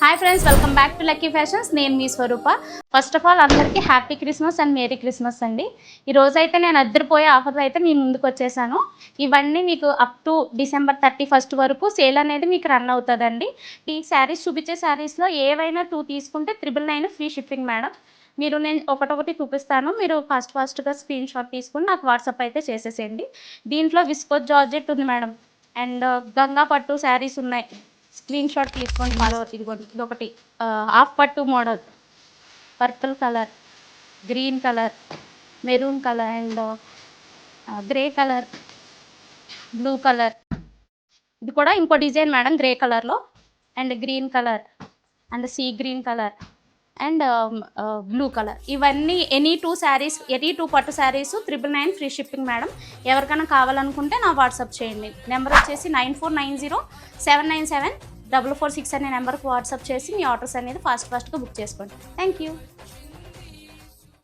Hi friends, welcome back to lucky fashions. నేను మీ స్వరూప. First of all అందరికీ happy Christmas and merry Christmas అండి. ఈ రోజు అయితే నేను అద్దరిపోయే ఆఫర్ అయితే మీ ముందుకు వచ్చేసాను. ఇవన్నీ మీకు అప్ టు December 31 వరకు సేల్ అనేది మీకు రన్ అవుతుందండి. ఈ శారీస్ చూపించే శారీస్లో ఏవైనా 2 తీసుకుంటే 999 ఫ్రీ షిప్పింగ్ మేడం. నేను ఒకటొకటి చూపిస్తాను, మీరు ఫాస్ట్గా స్క్రీన్ షాట్ తీసుకుని నాకు వాట్సాప్ అయితే చేసేసేయండి. దీంట్లో విస్కోస్ జార్జెట్ ఉంది మేడం, అండ్ గంగా పట్టు శారీస్ ఉన్నాయి. స్క్రీన్ షాట్ తీసుకోండి. ఇదిగోండి, ఇదొకటి హాఫ్ పట్టు model, purple colour, green colour, maroon colour and grey colour, blue colour. ఇది కూడా ఇంకో డిజైన్ మేడం, గ్రే కలర్లో and green colour and sea green colour and blue colour. ఇవన్నీ ఎనీ టూ పట్టు శారీస్ 999 ఫ్రీ షిప్పింగ్ మేడం. ఎవరికైనా కావాలనుకుంటే నా వాట్సాప్ చేయండి. నెంబర్ వచ్చేసి 9490797446 అనే నెంబర్కి వాట్సాప్ చేసి మీ ఆర్డర్స్ అనేది ఫాస్ట్గా బుక్ చేసుకోండి. Thank you.